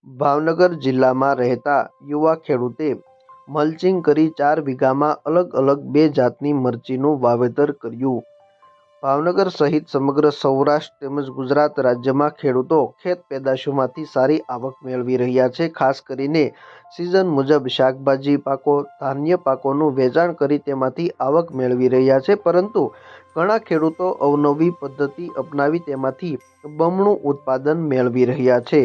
ભાવનગર જિલ્લામાં રહેતા યુવા ખેડૂતે મલ્ચિંગ કરી 4 વીઘામાં અલગ અલગ 2 જાતની મરચીનું વાવેતર કર્યું। ભાવનગર સહિત સમગ્ર સૌરાષ્ટ્ર તેમજ ગુજરાત રાજ્યમાં ખેડૂતો ખેત પેદાશોમાંથી સારી આવક મેળવી રહ્યા છે। ખાસ કરીને સિઝન મુજબ શાકભાજી પાકો, ધાન્ય પાકોનું વેચાણ કરી તેમાંથી આવક મેળવી રહ્યા છે, પરંતુ ઘણા ખેડૂતો અવનવી પદ્ધતિ અપનાવી તેમાંથી બમણું ઉત્પાદન મેળવી રહ્યા છે।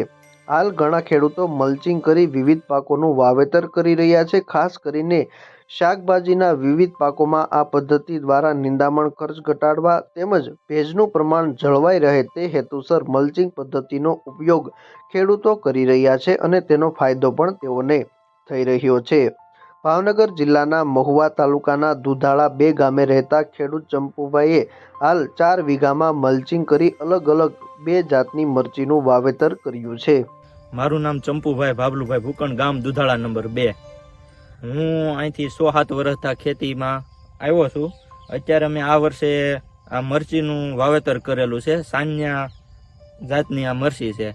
હાલ ઘણા ખેડૂતો મલ્ચિંગ કરી વિવિધ પાકોનું વાવેતર કરી રહ્યા છે। ખાસ કરીને શાકભાજીના વિવિધ પાકોમાં આ પદ્ધતિ દ્વારા નિંદામણ ખર્ચ ઘટાડવા તેમજ ભેજનું પ્રમાણ જળવાઈ રહે તે હેતુસર મલ્ચિંગ પદ્ધતિનો ઉપયોગ ખેડૂતો કરી રહ્યા છે અને તેનો ફાયદો પણ તેઓને થઈ રહ્યો છે। ભાવનગર જિલ્લાના મહુવા તાલુકાના દુધાળા 2 ગામે રહેતા ખેડૂત ચંપુભાઈએ હાલ 4 વીઘામાં મલ્ચિંગ કરી અલગ અલગ 2 જાતની મરચીનું વાવેતર કર્યું છે। મારું નામ ચંપુભાઈ ભાબલુભાઈ ભૂકણ, ગામ દુધાળા નંબર 2। હું અહીંથી 6-7 વર્ષથી ખેતીમાં આવ્યો છું। અત્યારે અમે આ વર્ષે આ મરચીનું વાવેતર કરેલું છે। સાન્યા જાતની આ મરચી છે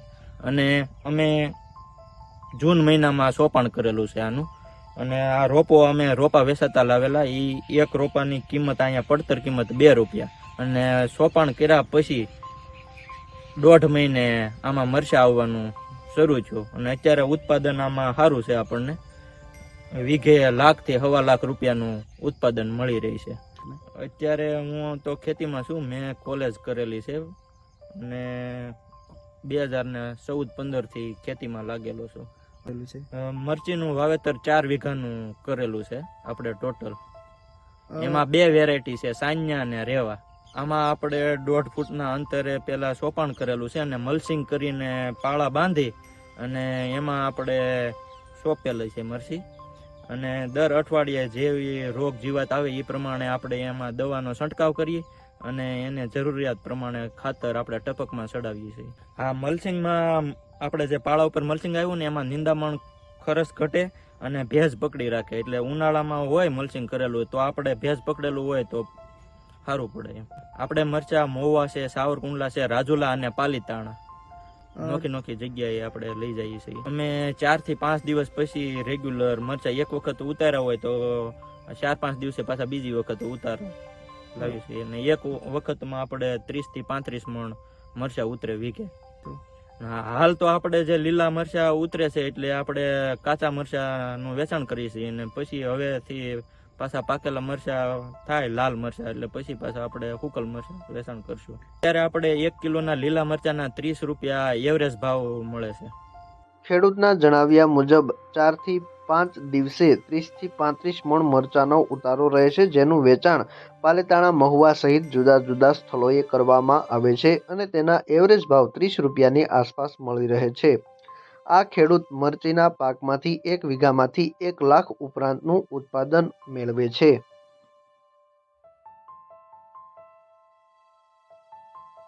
અને અમે જૂન મહિનામાં સોપાણ કરેલું છે આનું। અને આ રોપો અમે રોપા વેચાતા લાવેલા, એ એક રોપાની કિંમત અહીંયા પડતર કિંમત 2 રૂપિયા, અને સોપાણ કર્યા પછી 1.5 મહિને આમાં મરચાં આવવાનું શરૂ થયું અને અત્યારે ઉત્પાદન આમાં સારું છે। આપણને વીઘે 1 લાખ થી 1.25 લાખ રૂપિયાનું ઉત્પાદન મળી રહી છે। અત્યારે હું તો ખેતીમાં છું, મેં કોલેજ કરેલી છે અને 2014-15 થી ખેતીમાં લાગેલો છું। મરચીનું વાવેતર 4 વીઘાનું કરેલું છે આપણે ટોટલ। એમાં 2 વેરાયટી છે, સાન્યા અને રેવા। આમાં આપણે 1.5 ફૂટના અંતરે પેલા સોપાણ કરેલું છે અને મલ્ચિંગ કરીને પાળા બાંધી અને એમાં આપણે સોંપેલી છે મરચી, અને દર અઠવાડિયે જેવી રોગ જીવાત આવે એ પ્રમાણે આપણે એમાં દવાનો છંટકાવ કરીએ અને એને જરૂરિયાત પ્રમાણે ખાતર આપણે ટપકમાં ચડાવીએ છીએ। આ મલ્ચિંગમાં આપણે જે પાળા ઉપર મલ્ચિંગ આવ્યું ને એમાં નિંદામણ ખર્ચ ઘટે અને ભેજ પકડી રાખે, એટલે ઉનાળામાં હોય મલ્ચિંગ કરેલું હોય તો આપણે ભેજ પકડેલું હોય તો સારું પડે એમ। આપણે મરચા મહુવા છે, સાવરકુંડલા છે, રાજુલા અને પાલીતાણા નોખી જગ્યાએ આપણે લઈ જઈએ છીએ। અમે 4 થી 5 દિવસ પછી રેગ્યુલર મરચા એક વખત ઉતાર્યા હોય તો 4-5 દિવસે પાછા બીજી વખત ઉતારો લાવીએ છીએ, અને એક વખતમાં આપણે 30 થી 35 મણ મરચા ઉતરે વીઘે। હાલ તો આપણે જે લીલા મરચા ઉતરે છે એટલે આપણે કાચા મરચાનું વેચાણ કરીએ છીએ, અને પછી હવેથી પાછા પાકેલા મરચા થાય લાલ મરચા એટલે પછી પાછા આપણે હુકલ મરચા વેચાણ કરશું। ત્યારે આપણે 1 કિલોના લીલા મરચાના 30 રૂપિયા એવરેજ ભાવ મળે છે। ખેડૂતના જણાવ્યા મુજબ 4 થી 5 દિવસે 30 થી 35 મણ મરચાનો ઉતારો રહે છે, જેનું વેચાણ પાલીતાણા, મહુવા સહિત જુદા જુદા સ્થળોએ કરવામાં આવે છે અને તેના એવરેજ ભાવ 30 રૂપિયાની આસપાસ મળી રહે છે। આ ખેડૂત મરચીના પાકમાંથી 1 વીઘામાંથી 1 લાખ ઉપરાંતનું ઉત્પાદન મેળવે છે।